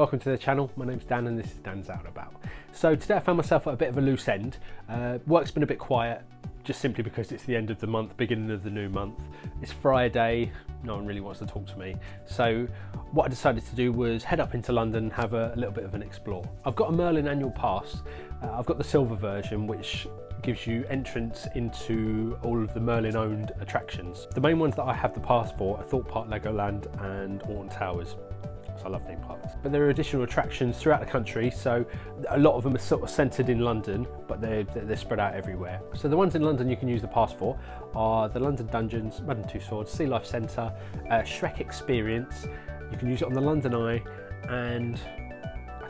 welcome to the channel. My name's Dan and this is Dan's Out and About. So today I found myself at a bit of a loose end. Work's been a bit quiet, just simply because it's the end of the month, beginning of the new month. It's Friday, no one really wants to talk to me. So what I decided to do was head up into London and have a little bit of an explore. I've got a Merlin annual pass. I've got the silver version, which gives you entrance into all of the Merlin owned attractions. The main ones that I have the pass for are Thorpe Park, Legoland and Alton Towers. So I love theme parks. But there are additional attractions throughout the country, so a lot of them are sort of centred in London, but they're spread out everywhere. So the ones in London you can use the pass for are the London Dungeons, Madam Tussauds, Sealife Centre, Shrek Experience. You can use it on the London Eye, and I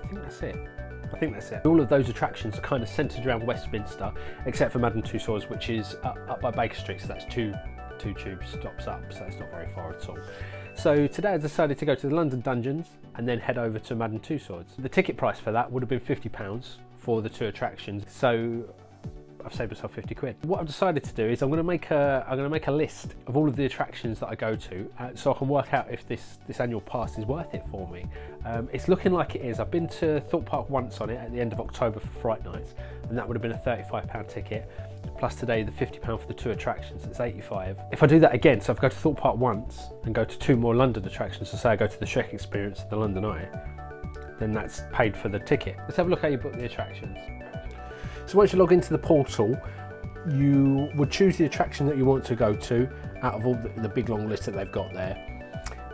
think that's it. All of those attractions are kind of centred around Westminster, except for Madam Tussauds, which is up by Baker Street, so that's two tube stops up, so it's not very far at all. So today I decided to go to the London Dungeons and then head over to Madam Tussauds. The ticket price for that would have been £50 for the two attractions, so I've saved myself 50 quid. What I've decided to do is I'm going to make a list of all of the attractions that I go to, so I can work out if this annual pass is worth it for me. It's looking like it is. I've been to Thorpe Park once on it at the end of October for Fright Nights, and that would have been a £35 ticket. Plus today the £50 for the two attractions, it's 85. If I do that again, so if I go to Thorpe Park once and go to two more London attractions, so say I go to the Shrek Experience at the London Eye, then that's paid for the ticket. Let's have a look how you book the attractions. So once you log into the portal, you would choose the attraction that you want to go to out of all the big long list that they've got there.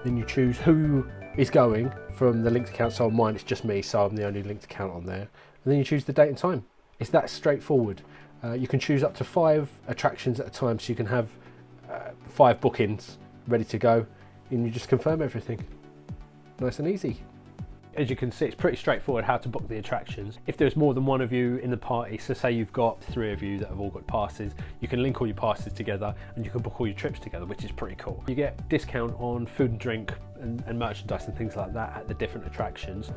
Then you choose who is going from the linked account, so on mine it's just me, so I'm the only linked account on there. And then you choose the date and time. It's that straightforward. You can choose up to 5 attractions at a time, so you can have 5 bookings ready to go, and you just confirm everything. Nice and easy. As you can see, it's pretty straightforward how to book the attractions. If there's more than one of you in the party, so say you've got 3 of you that have all got passes, you can link all your passes together and you can book all your trips together, which is pretty cool. You get discount on food and drink and merchandise and things like that at the different attractions.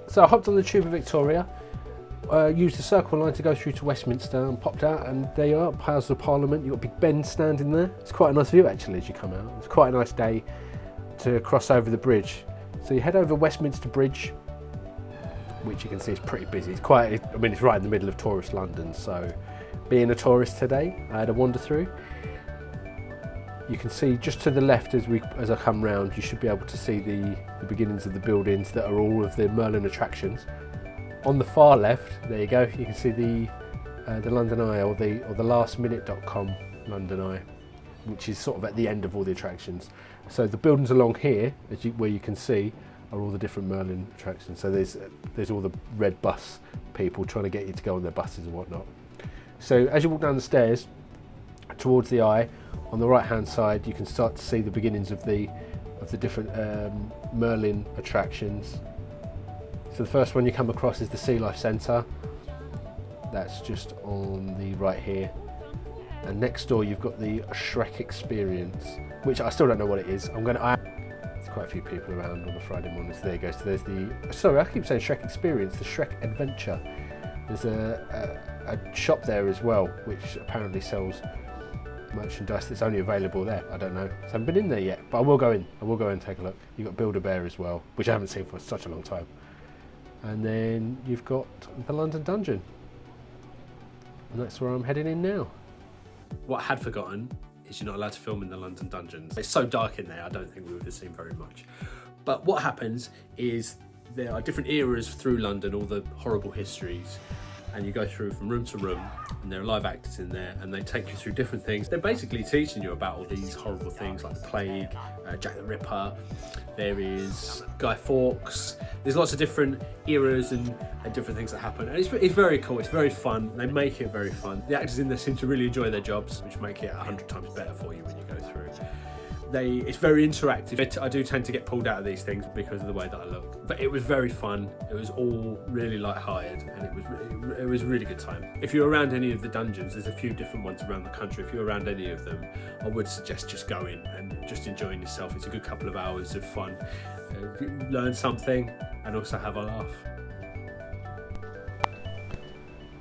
So I hopped on the Tube of Victoria, used the Circle line to go through to Westminster and popped out, and there you are, House of Parliament. You've got Big Ben standing there. It's quite a nice view actually as you come out. It's quite a nice day to cross over the bridge. So you head over Westminster Bridge, which you can see is pretty busy. It's right in the middle of tourist London, so being a tourist today, I had a wander through. You can see just to the left as I come round, you should be able to see the beginnings of the buildings that are all of the Merlin attractions. On the far left, there you go, you can see the London Eye, or the lastminute.com London Eye, which is sort of at the end of all the attractions. So the buildings along here, where you can see, are all the different Merlin attractions. So there's all the red bus people trying to get you to go on their buses and whatnot. So as you walk down the stairs towards the Eye, on the right hand side you can start to see the beginnings of the different Merlin attractions. So the first one you come across is the Sealife Centre. That's just on the right here. And next door you've got the Shrek Experience, which I still don't know what it is. There's quite a few people around on a Friday morning, so there you go. So there's I keep saying Shrek Experience, the Shrek Adventure. There's a shop there as well, which apparently sells merchandise that's only available there. I don't know. So I haven't been in there yet, but I will go in and take a look. You've got Build-A-Bear as well, which I haven't seen for such a long time. And then you've got the London Dungeon. And that's where I'm heading in now. What I had forgotten is you're not allowed to film in the London Dungeons. It's so dark in there, I don't think we would have seen very much. But what happens is there are different eras through London, all the horrible histories, and you go through from room to room, and there are live actors in there, and they take you through different things. They're basically teaching you about all these horrible things like the plague, Jack the Ripper, there is Guy Fawkes. There's lots of different eras and different things that happen, and it's very cool, it's very fun. They make it very fun. The actors in there seem to really enjoy their jobs, which make it 100 times better for you when you go through. It's very interactive. I do tend to get pulled out of these things because of the way that I look, but it was very fun. It was all really light-hearted, and it was a really good time. If you're around any of the dungeons, there's a few different ones around the country. If you're around any of them, I would suggest just going and just enjoying yourself. It's a good couple of hours of fun. Learn something and also have a laugh.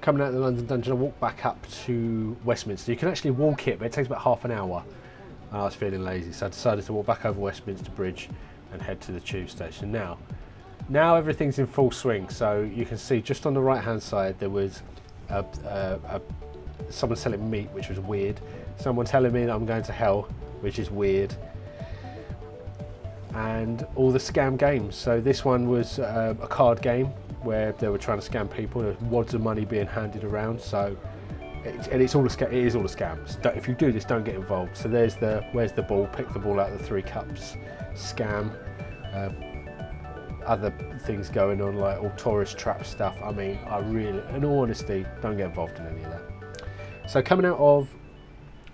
Coming out of the London Dungeon, I walked back up to Westminster. You can actually walk it, but it takes about half an hour. And I was feeling lazy, so I decided to walk back over Westminster Bridge and head to the tube station. Now, Now everything's in full swing, so you can see just on the right hand side there was someone selling meat, which was weird. Someone telling me that I'm going to hell, which is weird. And all the scam games. So this one was a card game where they were trying to scam people. There was wads of money being handed around. So it's all a scam. It is all a scam. So if you do this, don't get involved. So there's where's the ball? Pick the ball out of the 3 cups. Scam. Other things going on like all tourist trap stuff. I mean, I really, in all honesty, don't get involved in any of that. So coming out of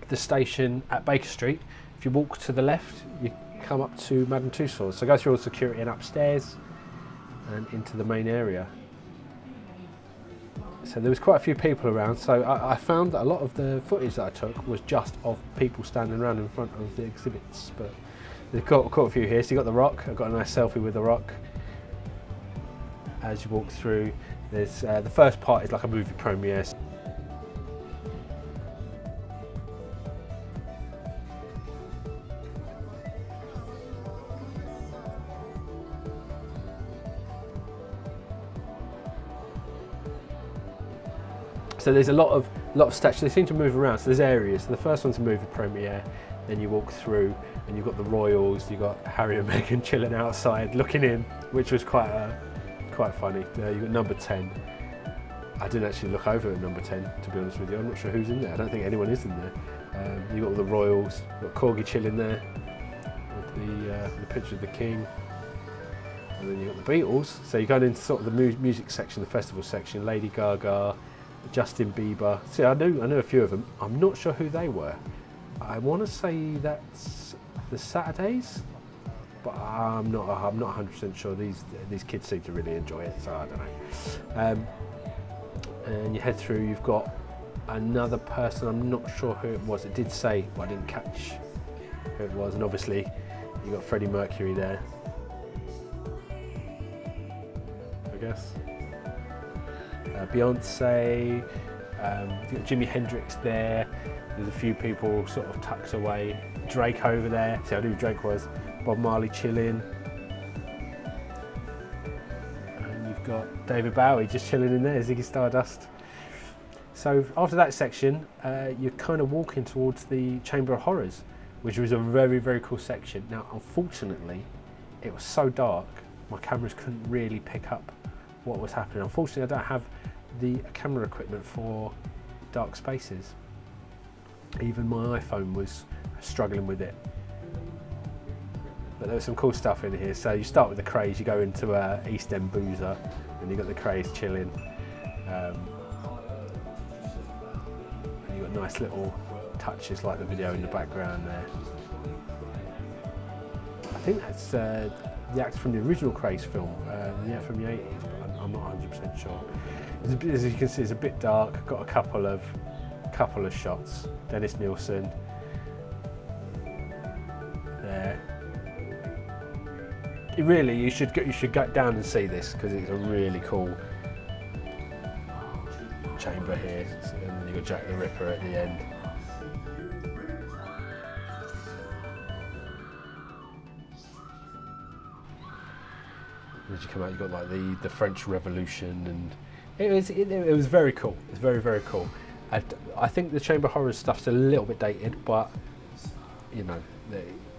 the station at Baker Street, if you walk to the left, you come up to Madam Tussauds. So go through all the security and upstairs and into the main area. So there was quite a few people around, so I found that a lot of the footage that I took was just of people standing around in front of the exhibits, but they've caught a few here. So you got the Rock. I got a nice selfie with the Rock. As you walk through, there's the first part is like a movie premiere. So there's a lot of statues. They seem to move around. So there's areas. So the first one's a movie premiere. Then you walk through, and you've got the royals. You've got Harry and Meghan chilling outside, looking in, which was quite funny. You've got number 10. I didn't actually look over at number 10, to be honest with you. I'm not sure who's in there. I don't think anyone is in there. You've got all the royals. You've got Corgi chilling there with the picture of the king. And then you've got the Beatles. So you're going into sort of the music section, the festival section. Lady Gaga, Justin Bieber. See, I know a few of them. I'm not sure who they were. I want to say that's the Saturdays, but I'm not 100% sure. These kids seem to really enjoy it, so I don't know. And you head through. You've got another person. I'm not sure who it was. It did say, but I didn't catch who it was. And obviously, you got Freddie Mercury there, I guess. Beyonce, you've got Jimi Hendrix there. There's a few people sort of tucked away. Drake over there. See, I knew who Drake was. Bob Marley chilling. And you've got David Bowie just chilling in there, Ziggy Stardust. So after that section, you're kind of walking towards the Chamber of Horrors, which was a very, very cool section. Now, unfortunately, it was so dark, my cameras couldn't really pick up what was happening. Unfortunately, I don't have the camera equipment for dark spaces. Even my iPhone was struggling with it. But there was some cool stuff in here. So you start with the craze, you go into East End Boozer, and you've got the craze chilling. And you've got nice little touches like the video in the background there. I think that's the act from the original Craze film, from the 80s, but I'm not 100% sure. As you can see, it's a bit dark. Got a couple of shots. Dennis Nielsen there. You should go down and see this because it's a really cool chamber here. And then you've got Jack the Ripper at the end. As you come out, you've got like the French Revolution, and it was very cool. It's very, very cool. I think the Chamber Horror stuff's a little bit dated, but you know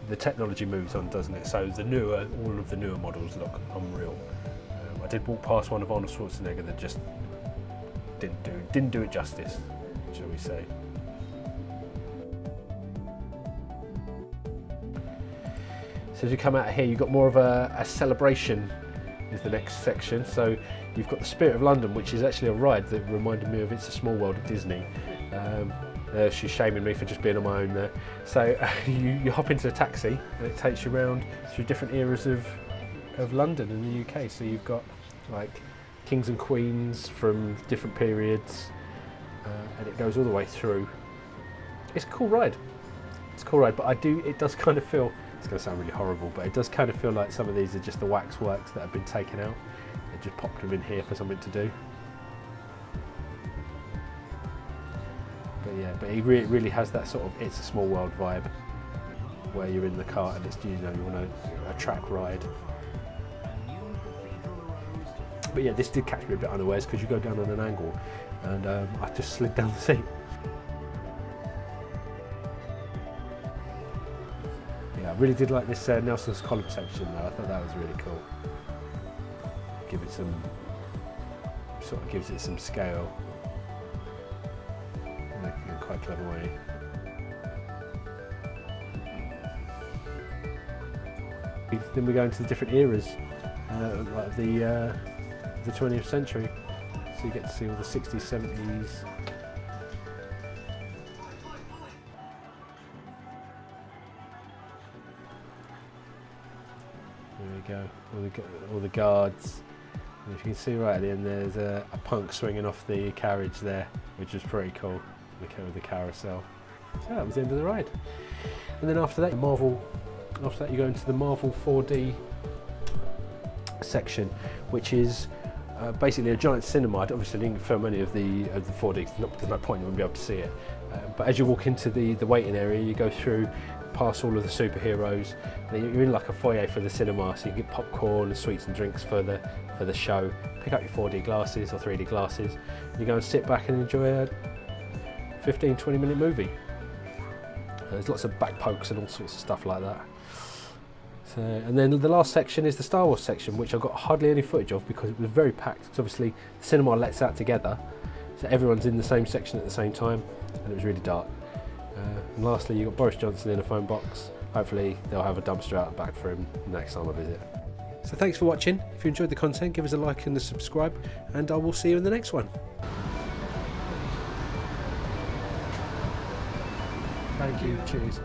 the technology moves on, doesn't it? So all of the newer models look unreal. I did walk past one of Arnold Schwarzenegger that just didn't do it justice, shall we say? So as you come out of here, you've got more of a celebration. Is the next section. So you've got the Spirit of London, which is actually a ride that reminded me of It's a Small World at Disney. She's shaming me for just being on my own there. So you hop into a taxi and it takes you around through different eras of London in the UK. So you've got like kings and queens from different periods, and it goes all the way through. It's a cool ride. But it does kind of feel, it's going to sound really horrible, but it does kind of feel like some of these are just the waxworks that have been taken out. They just popped them in here for something to do. But it really has that sort of It's a Small World vibe, where you're in the car and it's, you're on a track ride. But yeah, this did catch me a bit unawares because you go down on an angle, and I just slid down the seat. Yeah, I really did like this Nelson's Column section though. I thought that was really cool. Give it some, sort of gives it some scale in a quite clever way. Then we go into the different eras of the 20th century. So you get to see all the 60s, 70s. There we go, all the guards. And if you can see right at the end, there's a punk swinging off the carriage there, which is pretty cool, with the carousel. So that was the end of the ride. And then after that, you go into the Marvel 4D section, which is basically a giant cinema. Obviously, didn't film any of the 4D. There's no point, you wouldn't be able to see it. But as you walk into the waiting area, you go through past all of the superheroes. And you're in like a foyer for the cinema, so you can get popcorn and sweets and drinks for the show. Pick up your 4D glasses or 3D glasses. You go and sit back and enjoy a 15-20 minute movie. There's lots of back pokes and all sorts of stuff like that. So, and then the last section is the Star Wars section, which I got hardly any footage of because it was very packed. Because obviously the cinema lets out together, so everyone's in the same section at the same time, and it was really dark. And lastly, you got Boris Johnson in a phone box. Hopefully they'll have a dumpster out the back for him next time I visit. So thanks for watching. If you enjoyed the content, give us a like and a subscribe, and I will see you in the next one. Thank you. Cheers.